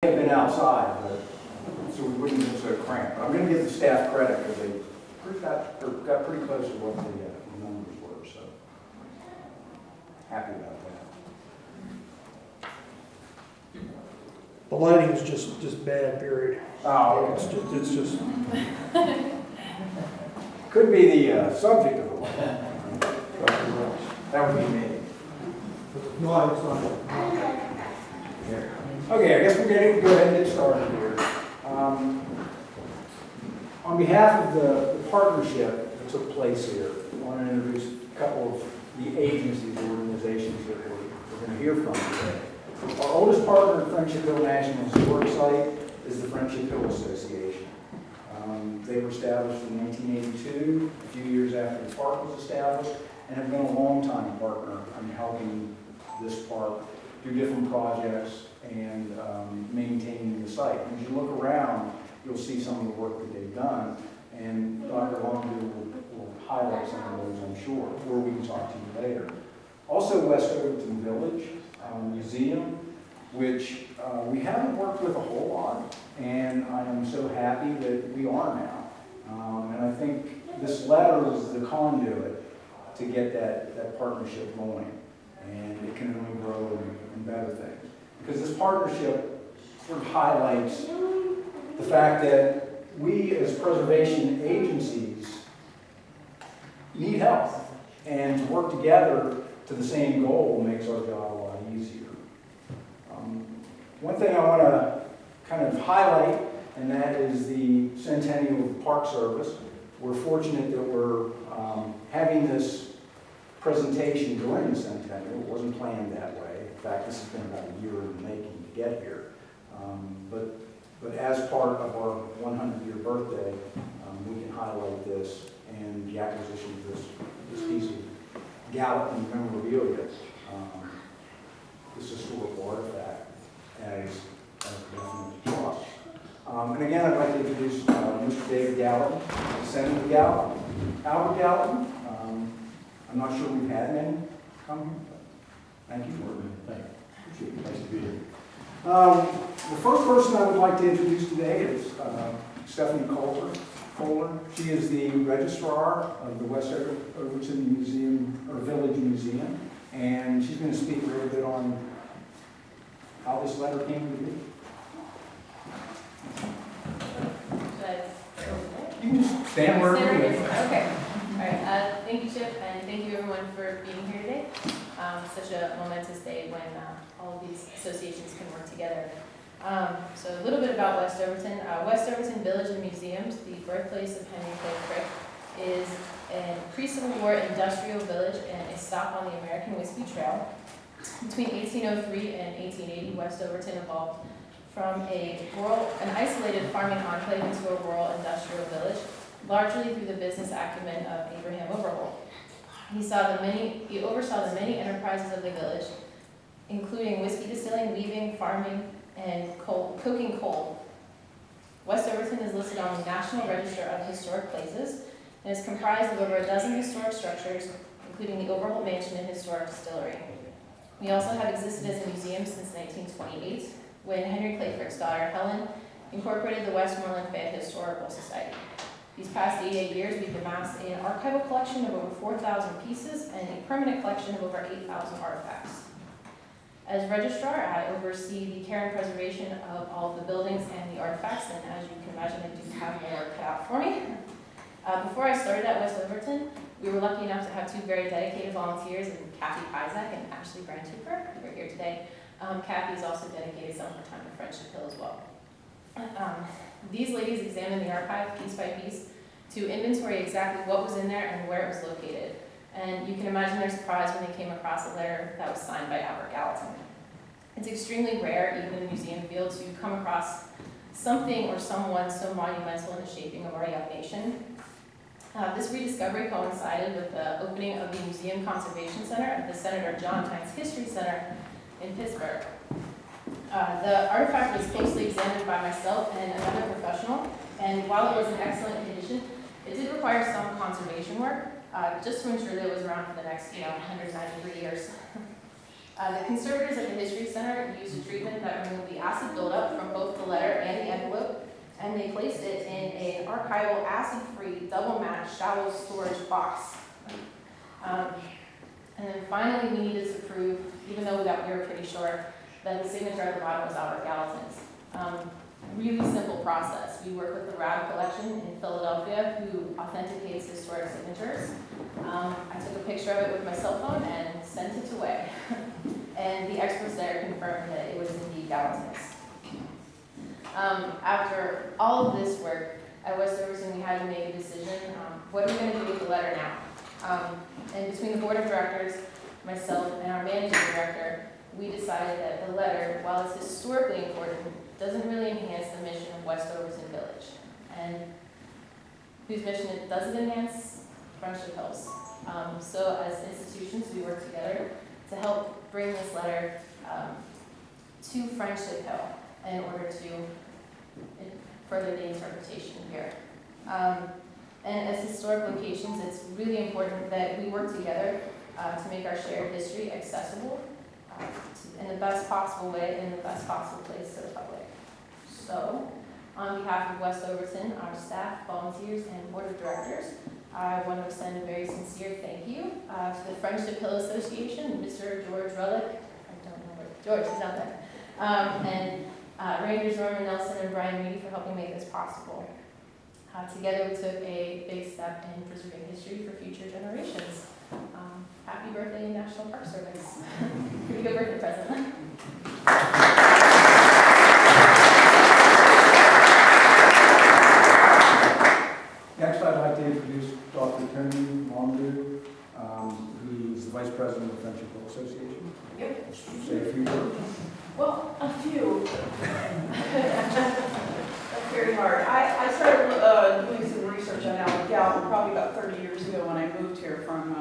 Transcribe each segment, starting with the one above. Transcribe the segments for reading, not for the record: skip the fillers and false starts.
have been outside, but so we wouldn't have been so cramped. But I'm going to give the staff credit because they got pretty close to what the numbers were, so happy about that. The lighting is just bad, period. Oh, It's just. could be the subject of the one. That would be me. No, it's not. Okay, I guess we're going to go ahead and get started here. On behalf of the partnership that took place here, I want to introduce a couple of the agencies or organizations that we're going to hear from today. Our oldest partner at Friendship Hill National Historic Site is the Friendship Hill Association. They were established in 1982, a few years after the park was established, and have been a long-time partner in helping this park do different projects and maintaining the site. And as you look around, you'll see some of the work that they've done, and Dr. Longview will highlight some of those, I'm sure, or we can talk to you later. Also, West Overton Village Museum, which we haven't worked with a whole lot, and I am so happy that we are now. And I think this letter is the conduit to get that partnership going, and it can only grow and better things. Because this partnership sort of highlights the fact that we as preservation agencies need help, and to work together to the same goal makes our job a lot easier. One thing I want to kind of highlight, and that is the centennial of the Park Service. We're fortunate that we're having this presentation during the centennial. It wasn't planned that way. In fact, this has been about a year in the making to get here. But as part of our 100-year birthday, we can highlight this and the acquisition of this piece of Gallatin memorabilia, this historical artifact, as a definite plus. And again, I'd like to introduce Mr. David Gallatin, Senator Gallatin, Albert Gallatin. I'm not sure we've had many come here, but thank you for it. Thank you. Nice to be here. The first person I would like to introduce today is Stephanie Kohler. She is the registrar of the West Overton Museum, or Village Museum, and she's going to speak a little bit on how this letter came to be. You can just stand where you're. Okay. All right. Thank you, Chip, and thank you everyone for being here today. Such a momentous day when all of these associations can work together. So a little bit about West Overton. West Overton Village and Museums, the birthplace of Henry Clay Frick, is a pre-Civil War industrial village and a stop on the American Whiskey Trail. Between 1803 and 1880, West Overton evolved from an isolated farming enclave into a rural industrial village, largely through the business acumen of Abraham Overholt. He oversaw the many enterprises of the village, including whiskey distilling, weaving, farming, and coking coal. West Overton is listed on the National Register of Historic Places and is comprised of over a dozen historic structures, including the Overholt Mansion and Historic Distillery. We also have existed as a museum since 1928, when Henry Clay Frick's daughter, Helen, incorporated the Westmoreland Fayette Historical Society. These past 88 years, we've amassed an archival collection of over 4,000 pieces and a permanent collection of over 8,000 artifacts. As registrar, I oversee the care and preservation of all of the buildings and the artifacts, and as you can imagine, I do have my work cut out for me. Before I started at West Overton, we were lucky enough to have two very dedicated volunteers, Kathy Pizak and Ashley Brandhooper, who are here today. Kathy is also dedicated some of her time to Friendship Hill as well. These ladies examined the archive piece by piece to inventory exactly what was in there and where it was located. And you can imagine their surprise when they came across a letter that was signed by Albert Gallatin. It's extremely rare, even in the museum field, to come across something or someone so monumental in the shaping of our young nation. This rediscovery coincided with the opening of the Museum Conservation Center at the Senator John Tynes History Center in Pittsburgh. The artifact was closely examined by myself and another professional, and while it was an excellent condition, it did require some conservation work, just to ensure that it was around for the next, 193 years. The conservators at the History Center used a treatment that removed the acid buildup from both the letter and the envelope, and they placed it in an archival acid-free double-match shallow storage box. And then finally, we needed to prove, even though we were pretty sure, that the signature at the bottom was Albert Gallatin's. Really simple process. We work with the RAB collection in Philadelphia, who authenticates historic signatures. I took a picture of it with my cell phone and sent it away. And the experts there confirmed that it was indeed Gallatin's. After all of this work, at West Overton, we had to make a decision. What are we going to do with the letter now? And between the board of directors, myself, and our managing director, we decided that the letter, while it's historically important, doesn't really enhance the mission of West Overton Village. And whose mission it doesn't enhance? Friendship Hills. So as institutions, we work together to help bring this letter to Friendship Hill in order to further the interpretation here. And as historic locations, it's really important that we work together to make our shared history accessible in the best possible way, in the best possible place to the public. So, on behalf of West Overton, our staff, volunteers, and board of directors, I want to extend a very sincere thank you to the Friendship Hill Association, Mr. George Relic, I don't know where, George is not there, and Rangers Norman Nelson and Brian Reedy for helping make this possible. Together we took a big step in preserving history for future generations. Happy birthday, National Park Service. Pretty good birthday present. Next, I'd like to introduce Dr. Tony Londu, who is the Vice President of the Friendship Hill Association. Yep. Say a few words. Well, a few. That's very hard. I started doing some research on Albert Gallatin probably about 30 years ago when I moved here from,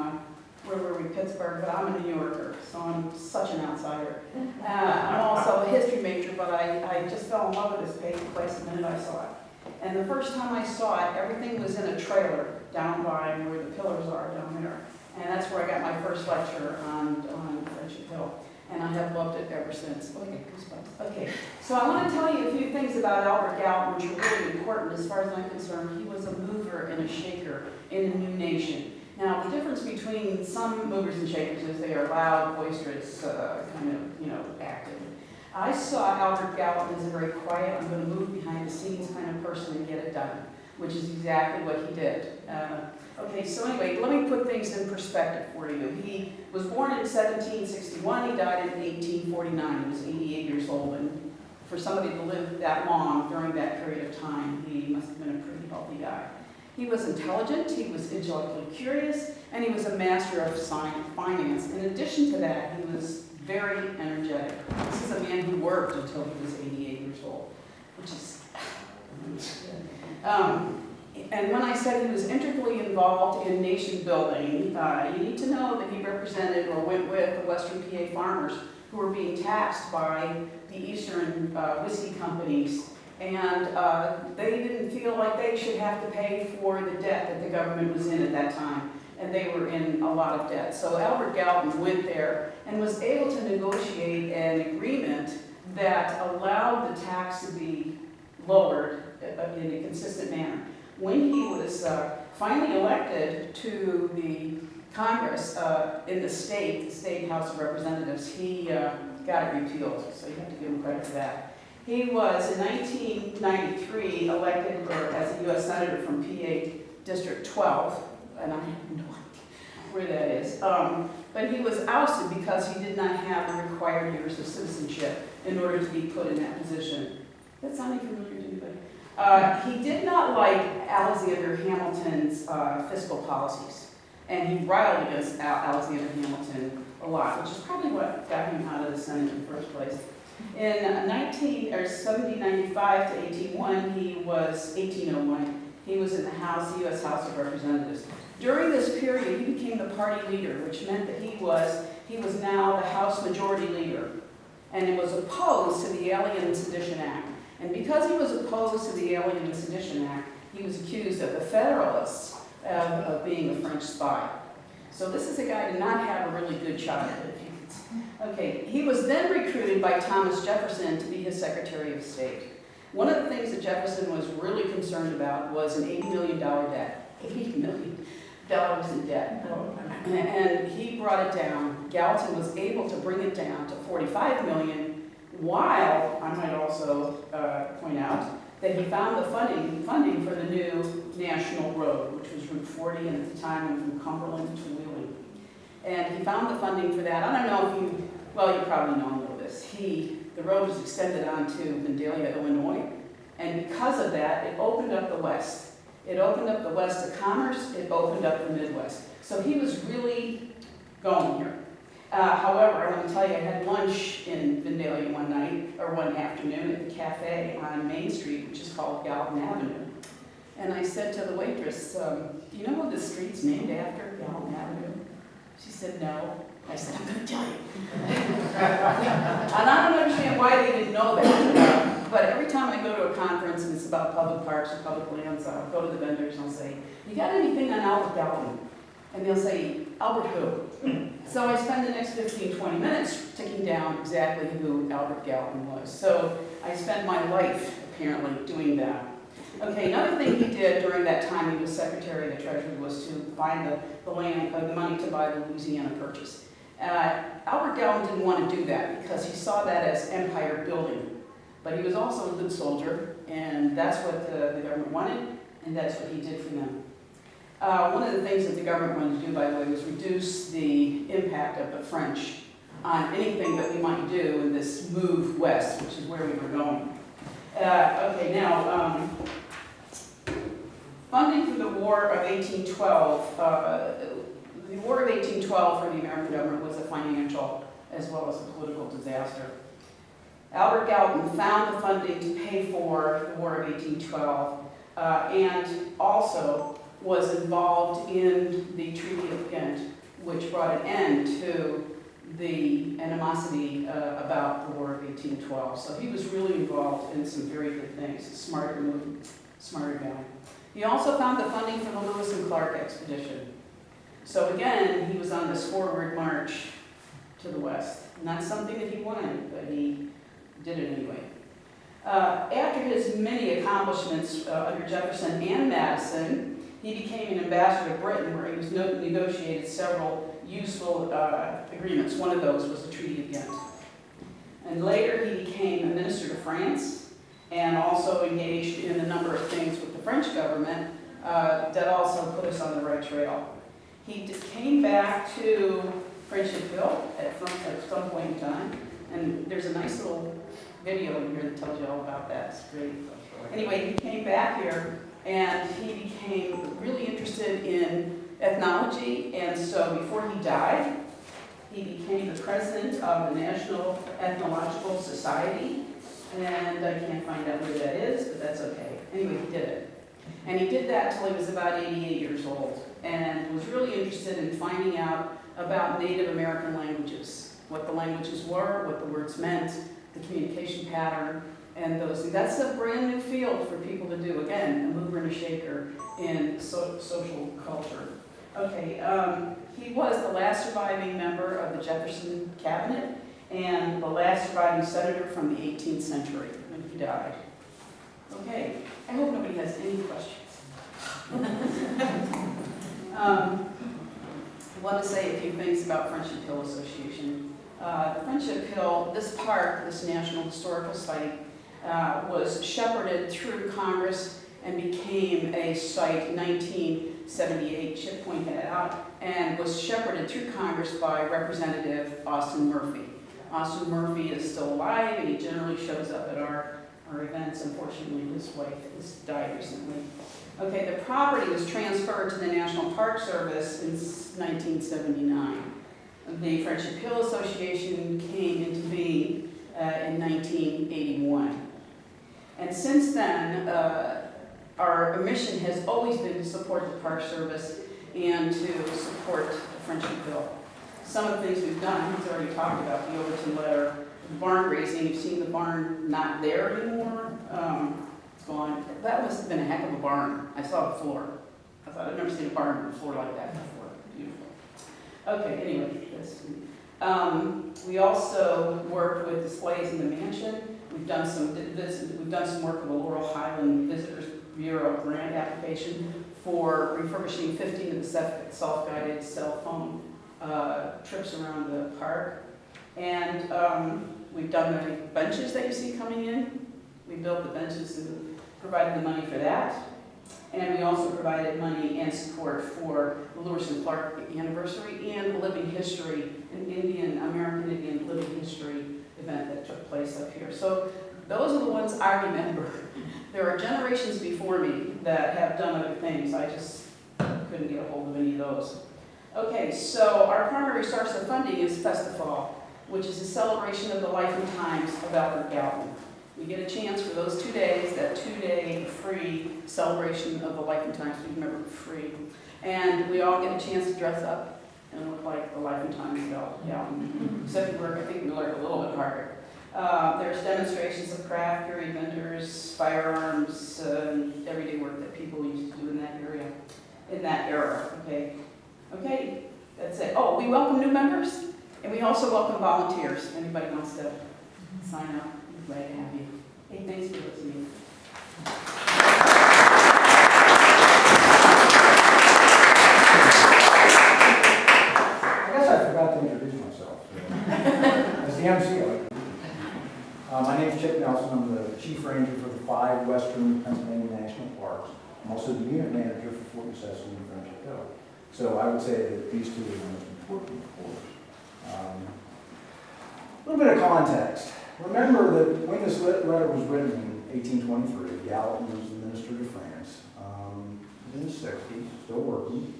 where were we, Pittsburgh, but I'm a New Yorker, so I'm such an outsider. I'm also a history major, but I just fell in love with this place the minute I saw it. And the first time I saw it, everything was in a trailer down by where the pillars are down there. And that's where I got my first lecture on Friendship Hill. And I have loved it ever since. Oh, I get goosebumps. Okay, so I want to tell you a few things about Albert Gallatin, which are really important as far as I'm concerned. He was a mover and a shaker in a new nation. Now, the difference between some movers and shakers is they are loud, boisterous, kind of, active. I saw Albert Gallatin as a very quiet, I'm going to move behind the scenes kind of person and get it done, which is exactly what he did. Okay, so anyway, let me put things in perspective for you. He was born in 1761, he died in 1849, he was 88 years old, and for somebody to live that long during that period of time, he must have been a pretty healthy guy. He was intelligent, he was intellectually curious, and he was a master of finance. In addition to that, he was very energetic. This is a man who worked until he was 88 years old, which is and when I said he was integrally involved in nation building, you need to know that he represented or went with the Western PA farmers who were being taxed by the Eastern whiskey companies. And they didn't feel like they should have to pay for the debt that the government was in at that time. And they were in a lot of debt. So Albert Gallatin went there and was able to negotiate an agreement that allowed the tax to be lowered in a consistent manner. When he was finally elected to the Congress in the State House of Representatives, he got it repealed, so you have to give him credit for that. He was, in 1993, elected as a U.S. Senator from PA District 12, and I have no idea where that is. But he was ousted because he did not have the required years of citizenship in order to be put in that position. That sounding familiar to anybody? He did not like Alexander Hamilton's fiscal policies, and he riled against Alexander Hamilton a lot, which is probably what got him out of the Senate in the first place. In 1795 to 1801, he was in the House, the U.S. House of Representatives. During this period, he became the party leader, which meant that he was now the House Majority Leader, and it was opposed to the Alien and Sedition Act. And because he was opposed to the Alien and Sedition Act, he was accused of the Federalists of being a French spy. So this is a guy who did not have a really good childhood. Okay, he was then recruited by Thomas Jefferson to be his Secretary of State. One of the things that Jefferson was really concerned about was an $80 million debt. $80 million in debt. And he brought it down. Gallatin was able to bring it down to $45 million, while, I might also point out, that he found the funding for the new national road, which was Route 40, and at the time went from Cumberland to Wheeling. And he found the funding for that. I don't know if you, well, you probably know this. The road was extended onto Vandalia, Illinois, and because of that, it opened up the West. It opened up the West to commerce, it opened up the Midwest. So he was really going here. However, I want to tell you, I had lunch in Vandalia one night, or one afternoon at the cafe on Main Street, which is called Gallatin Avenue. And I said to the waitress, do you know what the street's named after, Gallatin Avenue? She said, no. I said, I'm going to tell you. And I don't understand why they didn't know that. But every time I go to a conference and it's about public parks or public lands, I'll go to the vendors and I'll say, you got anything on Albert Gallatin? And they'll say, Albert who? So I spend the next 15, 20 minutes ticking down exactly who Albert Gallatin was. So I spent my life, apparently, doing that. Okay, another thing he did during that time he was Secretary of the Treasury was to find the land, the money to buy the Louisiana Purchase. Albert Gallatin didn't want to do that because he saw that as empire building. But he was also a good soldier, and that's what the government wanted, and that's what he did for them. One of the things that the government wanted to do, by the way, was reduce the impact of the French on anything that we might do in this move west, which is where we were going. Okay, now, funding for the War of 1812. The War of 1812 for the American government was a financial as well as a political disaster. Albert Gallatin found the funding to pay for the War of 1812 and also was involved in the Treaty of Ghent, which brought an end to the animosity about the War of 1812. So he was really involved in some very good things. Smarter move, smarter guy. He also found the funding for the Lewis and Clark expedition. So again, he was on this forward march to the west. Not something that he wanted, but he did it anyway. After his many accomplishments under Jefferson and Madison, he became an ambassador to Britain, where he was negotiated several useful agreements. One of those was the Treaty of Ghent. And later he became a minister to France and also engaged in a number of things with the French government that also put us on the right trail. He came back to Friendship Hill at some point in time, and there's a nice little video in here that tells you all about that. It's great. Anyway, he came back here and he became really interested in ethnology, and so before he died, he became the president of the National Ethnological Society, and I can't find out where that is, but that's okay. Anyway, he did it. And he did that till he was about 88 years old, and was really interested in finding out about Native American languages, what the languages were, what the words meant, the communication pattern, and those things. That's a brand new field for people to do. Again, a mover and a shaker in social culture. Okay, he was the last surviving member of the Jefferson cabinet and the last surviving senator from the 18th century when he died. Okay, I hope nobody has any questions. I want to say a few things about Friendship Hill Association. The Friendship Hill, this park, this National Historical Site, was shepherded through Congress and became a site in 1978, Chip pointed it out, and was shepherded through Congress by Representative Austin Murphy. Austin Murphy is still alive, and he generally shows up at our events. Unfortunately, his wife has died recently. Okay, the property was transferred to the National Park Service in 1979. The Friendship Hill Association came into being in 1981. And since then, our mission has always been to support the Park Service and to support Friendship Hill. Some of the things we've done, he's already talked about the Overton letter, the barn raising. You've seen the barn not there anymore. It's gone. That must have been a heck of a barn. I saw the floor. I thought I'd never seen a barn with a floor like that before. Beautiful. Okay, anyway, We also work with displays in the mansion. We've done some work with the Laurel Highland Visitors Bureau grant application for refurbishing 15 of the self-guided cell phone trips around the park. And we've done the benches that you see coming in. We built the benches and provided the money for that. And we also provided money and support for the Lewis and Clark anniversary and the Living History, an American Indian Living History event that took place up here. So those are the ones I remember. There are generations before me that have done other things. I just couldn't get a hold of any of those. Okay, so our primary source of funding is Festival, which is a celebration of the life and times of Albert Gallatin. We get a chance for those 2 days, that 2-day free celebration of the life and times. We remember free. And we all get a chance to dress up and look like the life and times of Albert Gallatin. Except we work, I think we work a little bit harder. There's demonstrations of craft, dairy vendors, firearms, everyday work that people used to do in that area, in that era. Okay, okay, that's it. Oh, we welcome new members, and we also welcome volunteers. Anybody wants to sign up? We're glad to have you. Hey, thanks for listening. I guess I forgot to introduce myself. As the MC, my name is Chip Nelson. I'm the Chief Ranger for the 5 Western Pennsylvania National Parks. I'm also the Unit Manager for Fort Necessity and Friendship Hill. So I would say that these two are the most important, of course. A little bit of context. Remember that when this letter was written in 1823, Gallatin was the Minister to France. In the 60s, still working.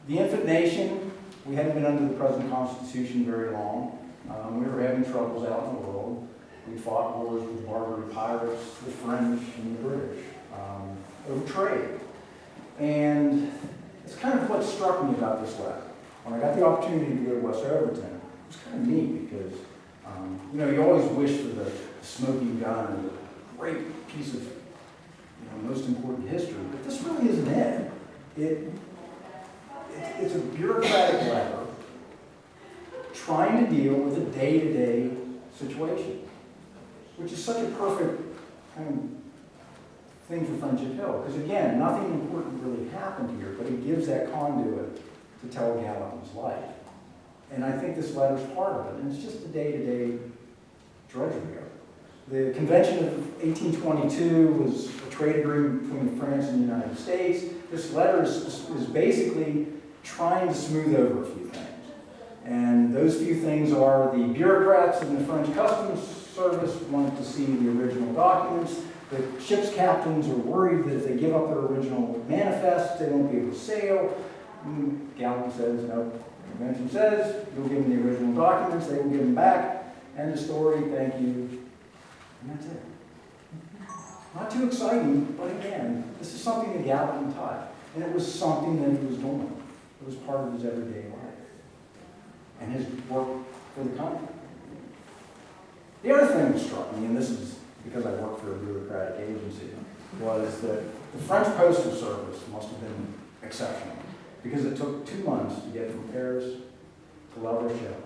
The infant nation, we hadn't been under the present Constitution very long. We were having troubles out in the world. We fought wars with the Barbary pirates, the French, and the British over trade. And it's kind of what struck me about this letter. When I got the opportunity to go to West Overton, it was kind of neat because, you always wish for the smoking gun and the great piece of, most important history, but this really isn't it. It's a bureaucratic letter trying to deal with a day-to-day situation, which is such a perfect kind of thing for Friendship Hill. Because again, nothing important really happened here, but it gives that conduit to tell Gallatin's life. And I think this letter's part of it, and it's just the day-to-day drudgery of it. The Convention of 1822 was a trade agreement between France and the United States. This letter is basically trying to smooth over a few things. And those few things are the bureaucrats in the French Customs Service wanted to see the original documents. The ship's captains are worried that if they give up their original manifest, they won't be able to sail. Gallatin says, no, the convention says, you'll give them the original documents, they will give them back. End of story, thank you. And that's it. Not too exciting, but again, this is something that Gallatin taught. And it was something that he was doing. It was part of his everyday life. And his work for the country. The other thing that struck me, and this is because I work for a bureaucratic agency, was that the French Postal Service must have been exceptional. Because it took 2 months to get from Paris to La Rochelle,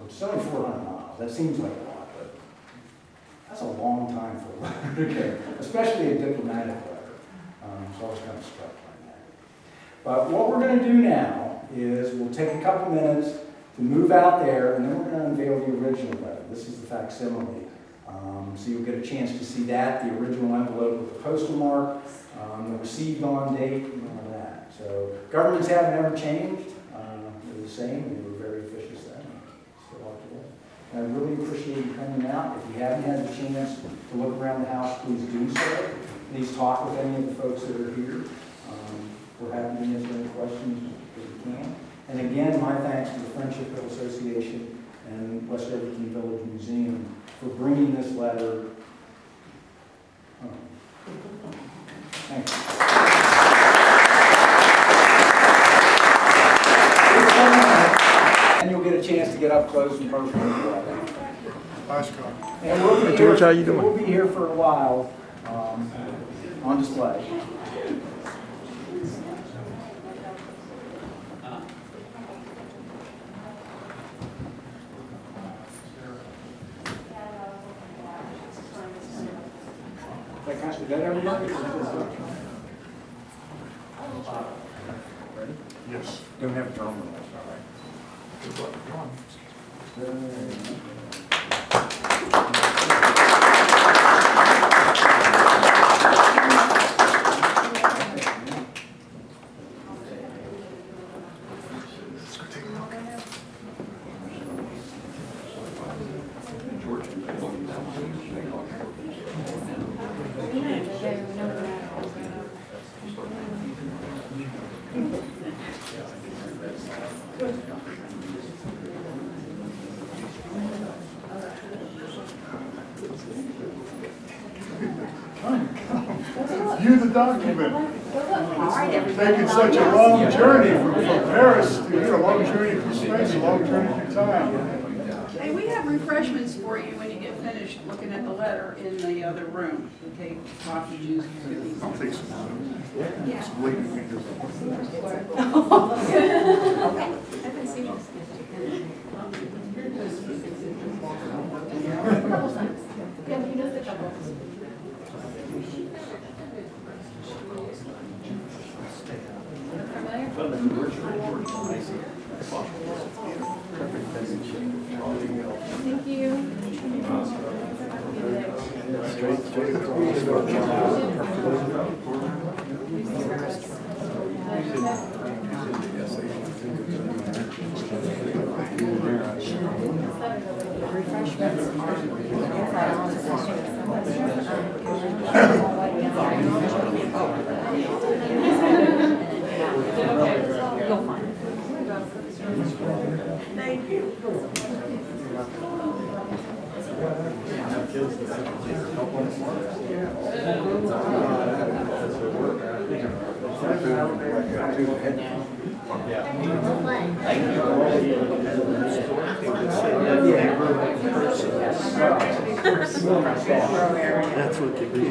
which is only 400 miles. That seems like a lot, but that's a long time for a letter to go, especially a diplomatic letter. So I was kind of struck by that. But what we're going to do now is we'll take a couple minutes to move out there, and then we're going to unveil the original letter. This is the facsimile. So you'll get a chance to see that, the original envelope with the postal mark, the received on date, and all of that. So governments haven't ever changed. They're the same. They were very officious then. Still are today. And I really appreciate you coming out. If you haven't had the chance to look around the house, please do so. Please talk with any of the folks that are here. We're happy to answer any questions that we can. And again, my thanks to the Friendship Hill Association and West Overton Village Museum for bringing this letter. Thank you. And you'll get a chance to get up close and personal with the letter. Nice car. And we'll be Hey, here, George, how you doing? We'll be here for a while on display. Is that everybody? Ready? Yes. Don't have a drum roll, all right. View the document. Taking such a long journey from Paris to here, a long journey through space, a long journey through time. Hey, we have refreshments for you when you get finished looking at the letter in the other room. Okay, coffee, juice, cookies. I'll take some. Some lady fingers. Thank you. Thank you. That's what they do.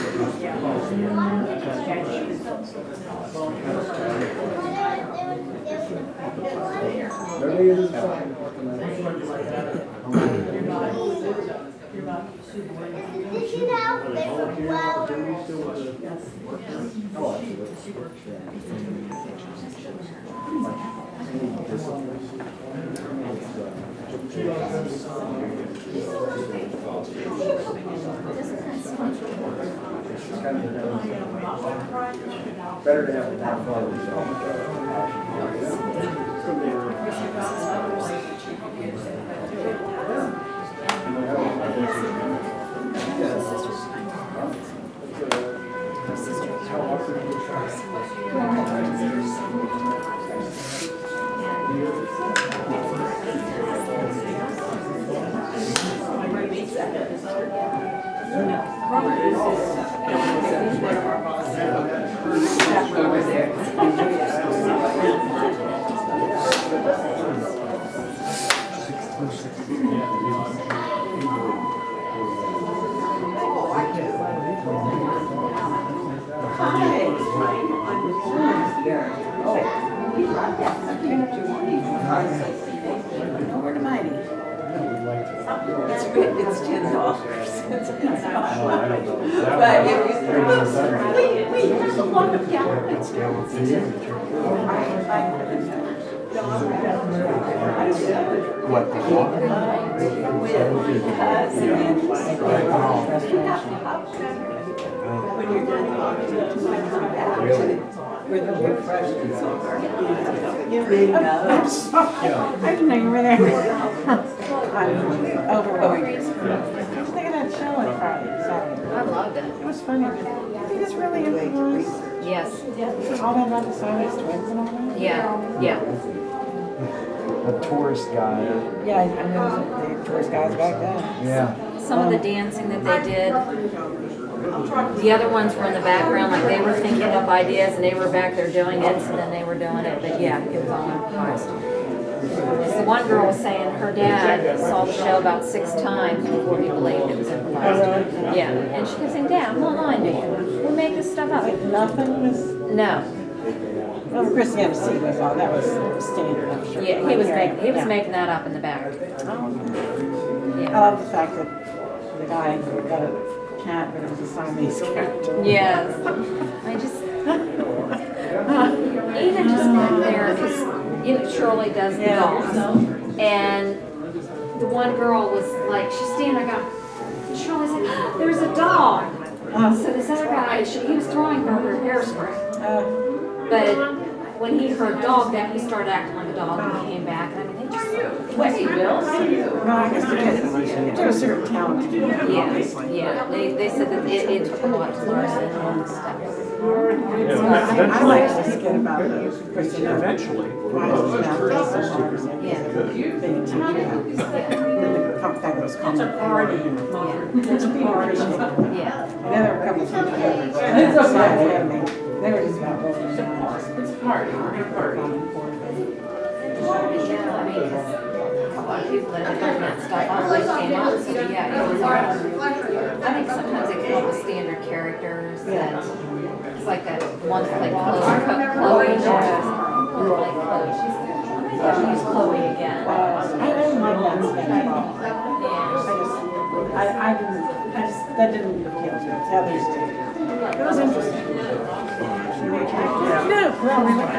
Did you know they were Better to have a father. Where am I? It's $10. It's not. But if you, wait, there's a lot of gallons. What, the walk? With cousins. When you're done talking to come back where the refreshments are. You read notes. I didn't know you were there. I'm overwhelmed. Look at that show on Friday, Saturday. I loved it. It was funny. I think it's really influenced Yes. all that about the Siamese twins and all that. Yeah. Yeah. A tourist guide. Yeah, I know the tourist guys back then. Yeah. Some of the dancing that they did. The other ones were in the background, like they were thinking up ideas and they were back there doing it, and then they were doing it. But yeah, it was all improvised. The one girl was saying her dad saw the show about 6 times before he believed it was improvised. Yeah, and she kept saying, "Dad, I'm not lying to you. We make this stuff up." Like nothing was, No. well, Chris MC was all, that was standard, I'm sure. Yeah, he was Yeah. making that up in the back. I Yeah. love the fact that the guy got a cat, but it was a Siamese cat. Yes. I just, even just back there, because, you know, Shirley does the Yeah. dogs. And the one girl was like, she's standing there going, Shirley's like, "Oh, there's a dog." So this other guy, he was throwing her hairspray. But when he heard dog, then he started acting like a dog and he came back. And I mean, they just. Hey, Bill, how are you? No, I guess they're a certain talent. Yeah. They said that it took a lot to learn and stuff. I like to forget about the person that Eventually. why is it not just so hard as being a teacher. And the that was called a party. It's a party. Yeah. And then there were a couple of teachers that they were just about voting. It's a party. Yeah, I mean, 'cause a lot of people that have done that stuff always came up, so yeah, it was hard. I think sometimes they come up with standard characters that, it's like that one that like Chloe, she's like Chloe, she's Chloe again. I didn't like that stuff at all. That didn't appeal to me. The others did. It was interesting. No, well, we went